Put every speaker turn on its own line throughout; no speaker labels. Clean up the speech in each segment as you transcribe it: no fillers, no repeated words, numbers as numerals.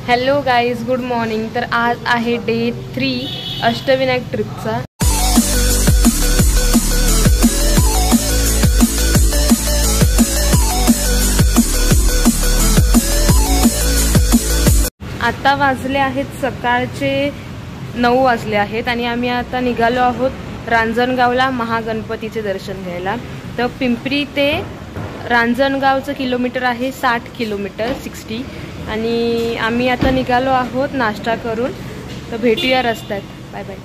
Hello guys, good morning. तर आज आहे डे 3 अष्टविनायक ट्रिपचा। आता वाजले आहेत सकाळचे 9 वाजले आहेत आणि आम्ही आता निघालो आहोत रांजणगावला महागणपतीचे दर्शन घ्यायला। तर पिंपरी ते रांजणगावचं किलोमीटर आहे 60 किलोमीटर 60 आणि आम्ही आता निघालो आहोत नाश्ता करून। तर भेटूया रस्त्यात। Bye bye.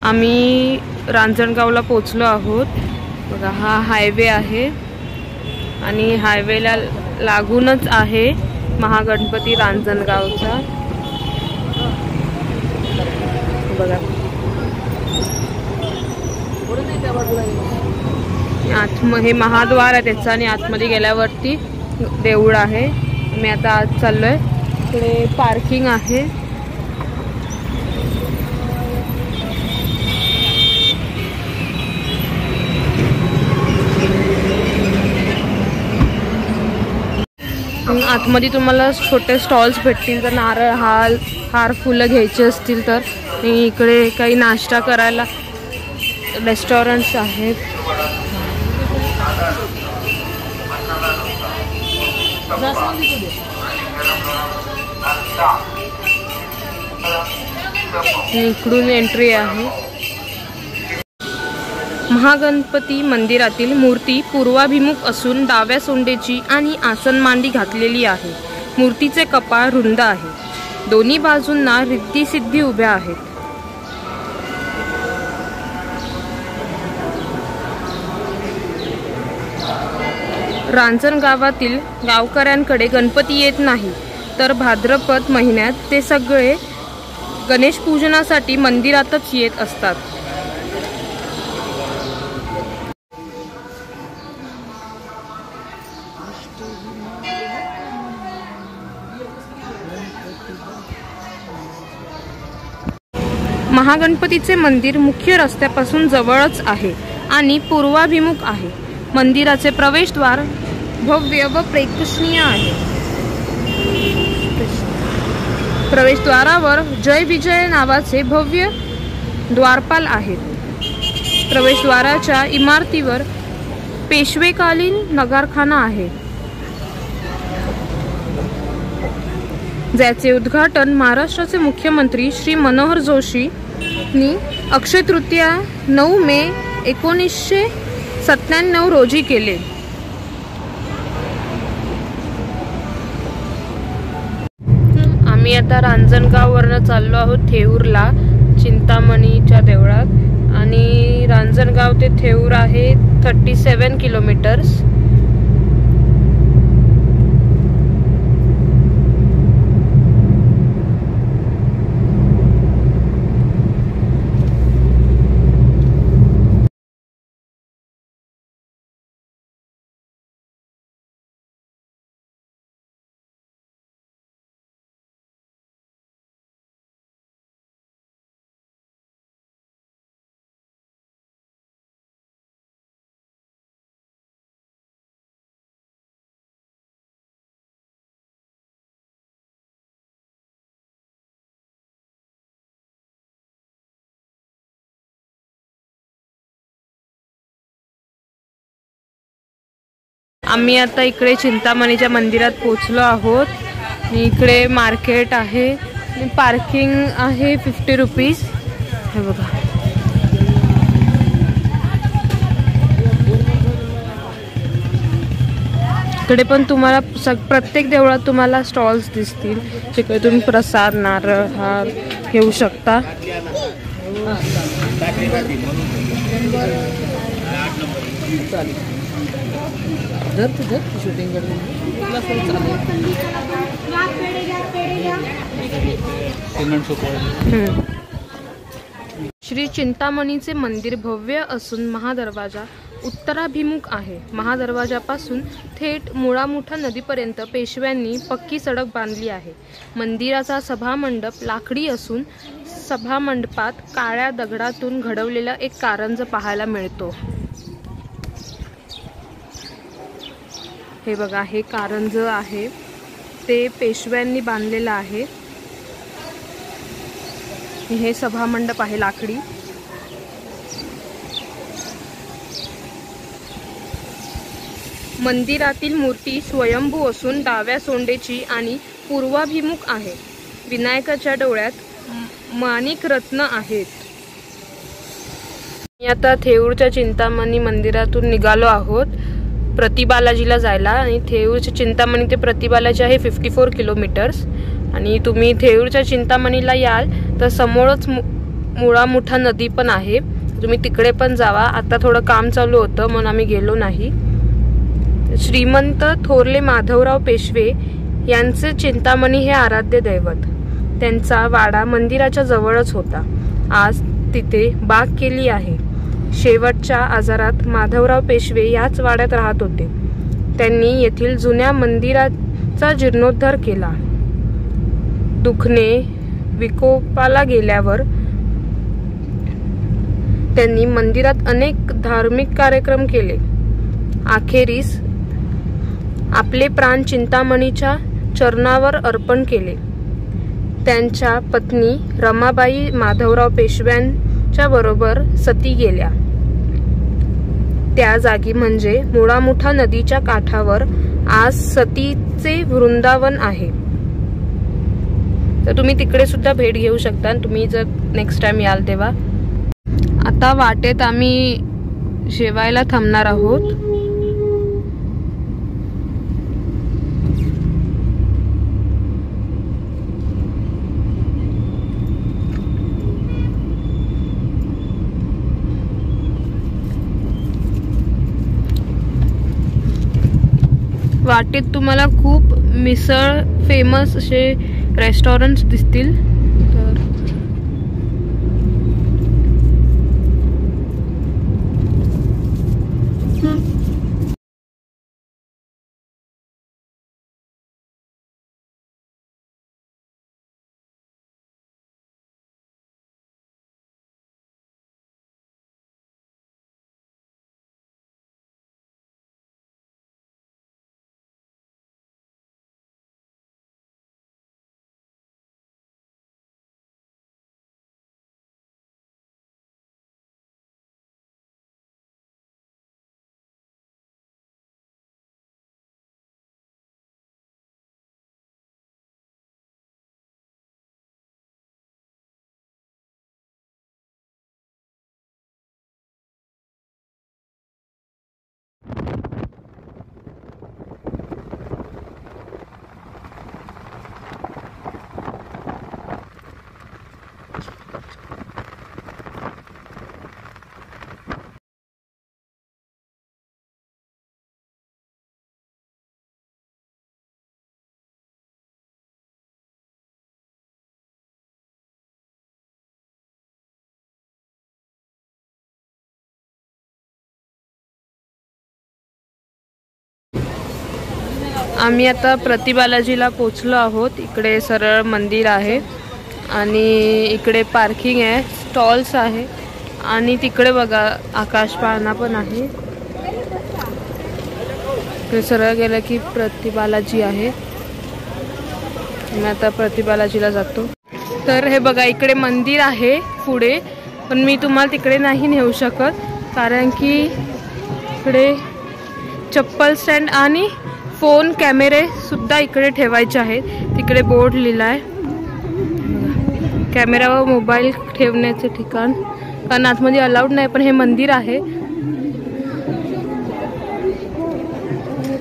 आम्ही रांजणगावला पोचलो आहोत। बघा, हा हायवे आहे आणि हायवेला लागूनच आहे महागणपती रांजणगावचा। बघा, हे महाद्वार आहे त्याचा आणि आतमध्ये गेल्यावरती देऊळ आहे। मी आता आज चाललोय। इकडे पार्किंग आहे। आतमध्ये तुम्हाला छोटे स्टॉल्स भेटतील। तर नारळ, हार फुलं घ्यायचे असतील तर इकडे काही नाश्ता करायला रेस्टॉरंट्स आहेत। इकडून एंट्री आहे। महागणपती मंदिरातील मूर्ती पूर्वाभिमुख असून डाव्या सोंडेची आणि आसन मांडी घातलेली आहे। मूर्तीचे कपाळ रुंद आहे। दोन्ही बाजूंना रिद्धी सिद्धी उभ्या आहेत। रांजणगावातील गावकऱ्यांकडे गणपती येत नाही, तर भाद्रपद महिन्यात ते सगळे गणेश पूजनासाठी मंदिरातच येत असतात। महागणपतीचे मंदिर मुख्य रस्त्यापासून जवळच आहे आणि पूर्वाभिमुख आहे। मंदिराचे प्रवेशद्वार भव्य व प्रेक्षणीय आहे। प्रवेशद्वारावर जय विजय नावाचे भव्य द्वारपाल आहेत। प्रवेशद्वाराच्या इमारतीवर पेशवेकालीन नगारखाना आहे, ज्याचे उद्घाटन महाराष्ट्राचे मुख्यमंत्री श्री मनोहर जोशी नी अक्षय तृतीया 9 मे 1997 रोजी केले। आम्ही आता रांजणगाववरून चाललो आहोत थेऊरला, चिंतामणीच्या देवळात। आणि रांजणगाव ते थेऊर आहे 37 किलोमीटर्स। आम्ही आता इकडे चिंतामणीच्या मंदिरात पोहोचलो आहोत। इकडे मार्केट आहे, पार्किंग आहे 50 रुपीज। हे बघा, इकडे पण तुम्हाला प्रत्येक देवळात तुम्हाला स्टॉल्स दिसतील, जिकडे तुम्ही प्रसाद, नारळ, हार घेऊ शकता. श्री चिंतामणीचे मंदिर भव्य असून महादरवाजा उत्तराभिमुख आहे. महादरवाजापासून थेट मुळामुठा नदीपर्यंत पेशव्यांनी पक्की सडक बांधली आहे. मंदिराचा सभामंडप लाकडी असून सभामंडपात काळ्या दगडातून घडवलेला एक कारंज पाहायला मिळतो. हे बघा, हे कारंज आहे ते पेशव्यांनी बांधलेलं आहे. हे सभामंडप आहे लाकडी. मंदिरातील मूर्ती स्वयंभू असून डाव्या सोंडेची आणि पूर्वाभिमुख आहे. विनायकाच्या डोळ्यात माणिक रत्न आहेत. मी आता थेऊरच्या चिंतामणी मंदिरातून निघालो आहोत प्रतिबालाजीला जायला. आणि थेऊरच्या चिंतामणी ते प्रतिबालाजी आहे 54 किलोमीटर्स. आणि तुम्ही थेऊरच्या चिंतामणीला याल तर समोरच मुळामुठा नदी पण आहे, तुम्ही तिकडे पण जावा. आता थोडं काम चालू होतं म्हणून आम्ही गेलो नाही. श्रीमंत थोरले माधवराव पेशवे यांचे चिंतामणी हे आराध्य दैवत. त्यांचा वाडा मंदिराच्या जवळच होता. आज तिथे बाग केली आहे. शेवटच्या आजारात माधवराव पेशवे याच वाड्यात राहत होते. त्यांनी येथील जुन्या मंदिराचा जीर्णोद्धार केला. दुखणे विकोपाला गेल्यावर त्यांनी मंदिरात अनेक धार्मिक कार्यक्रम केले. अखेरीस आपले प्राण चिंतामणीच्या चरणावर अर्पण केले. त्यांच्या पत्नी रमाबाई माधवराव पेशव्यांच्या बरोबर सती गेल्या. त्या जागी म्हणजे मुळामुठा नदीच्या काठावर आज सतीचे वृंदावन आहे. तर तुम्ही तिकडे सुद्धा भेट घेऊ शकता तुम्ही जर नेक्स्ट टाइम याल तेव्हा. आता वाटेत आम्ही जेवायला थांबणार आहोत. वाटेत तुम्हाला खूप मिसळ फेमस असे रेस्टॉरंट्स दिसतील. तर आम्ही आता प्रतिबालाजीला पोचलो आहोत. इकडे सरळ मंदिर आहे आणि इकडे पार्किंग आहे, स्टॉल्स आहे आणि तिकडे बघा आकाशपाळणा पण आहे. इकडे सरळ गेलं की प्रतिबालाजी आहे. मी आता प्रतिबालाजीला जातो. तर हे बघा इकडे मंदिर आहे पुढे, पण मी तुम्हाला तिकडे नाही नेऊ शकत कारण की इकडे चप्पल स्टँड आणि फोन कॅमेरे सुद्धा इकडे ठेवायचे आहेत. तिकडे बोर्ड लिहिला आहे कॅमेरावर मोबाईल ठेवण्याचे ठिकाण, कारण आतमध्ये अलाउड नाही. पण हे मंदिर आहे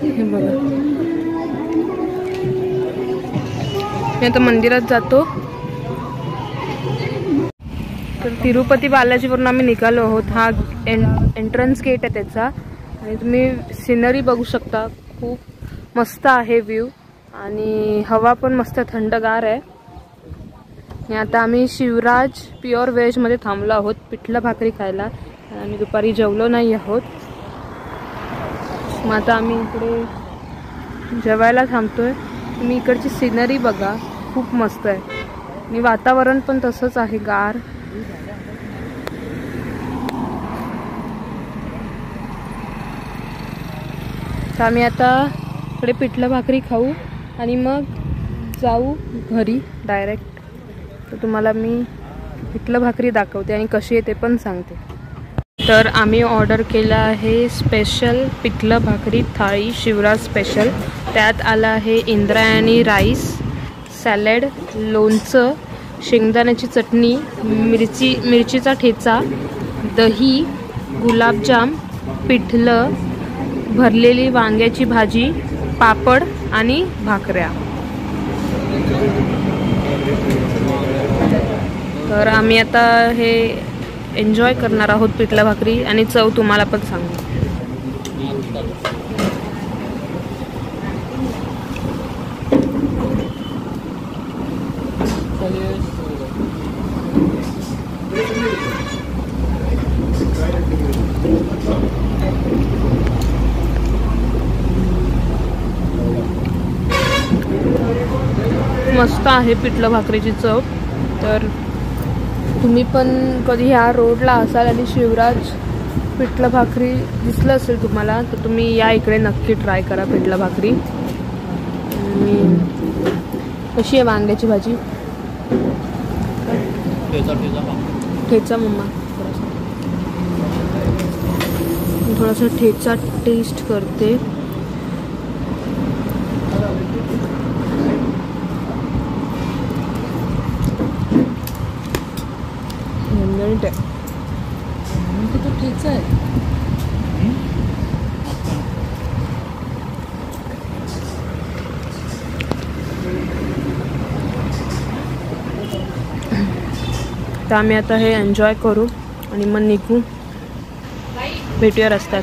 हे बघा. मी आता मंदिरात जातो. तर तिरुपती बालाजीवरून आम्ही निघालो आहोत. हा एंट्रन्स गेट आहे त्याचा. आणि तुम्ही सिनरी बघू शकता. खूप मस्त आहे व्ह्यू आणि हवा पण मस्त थंडगार आहे. आणि आता आम्ही शिवराज प्युअर व्हेज मध्ये थांबलो आहोत पिठलं भाकरी खायला. आणि दुपारी जेवलो नाही आहोत. मग आता आम्ही इकडे जेवायला थांबतोय. तुम्ही इकडची सिनरी बघा, खूप मस्त आहे. आणि वातावरण पण तसंच आहे, गार. तर आम्ही आता इकडे पिठलं भाकरी खाऊ आणि मग जाऊ घरी डायरेक्ट. तर तुम्हाला मी पिठलं भाकरी दाखवते आणि कशी आहे ते पण सांगते. तर आम्ही ऑर्डर केलं आहे स्पेशल पिठलं भाकरी थाळी, शिवराज स्पेशल. त्यात आलं आहे इंद्रायणी राईस, सॅलड, लोणचं, शेंगदाण्याची चटणी, मिरचीचा ठेचा, दही, गुलाबजाम, पिठलं, भरलेली वांग्याची भाजी, पापड आणि भाकऱ्या. तर आम्ही आता हे एन्जॉय करणार आहोत पिठलं भाकरी आणि चव तुम्हाला पण सांगू. मस्त आहे पिठलं भाकरीची चव. तर तुम्ही पण कधी ह्या रोडला असाल आणि शिवराज पिठलं भाकरी दिसलं असेल तुम्हाला तर तुम्ही या इकडे नक्की ट्राय करा पिठलं भाकरी. कशी आहे वांग्याची भाजी? ठेचा मम्मा, थोडासा ठेचा टेस्ट करते. तो ठेचा आहे. तर आम्ही आता हे एन्जॉय करू आणि मग निघू. भेटूया रस्त्यात.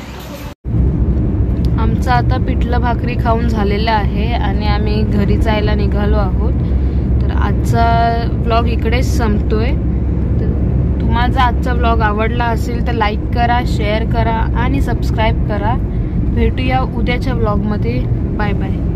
आमचं आता पिठलं भाकरी खाऊन झालेलं आहे आणि आम्ही घरी जायला निघालो आहोत. तर आजचा व्लॉग इकडेच संपतोय. तुम्हाला जर आजचा व्लॉग आवडला असेल तर लाईक करा, शेअर करा आणि सबस्क्राईब करा. भेटूया उद्याच्या व्लॉगमध्ये. Bye bye.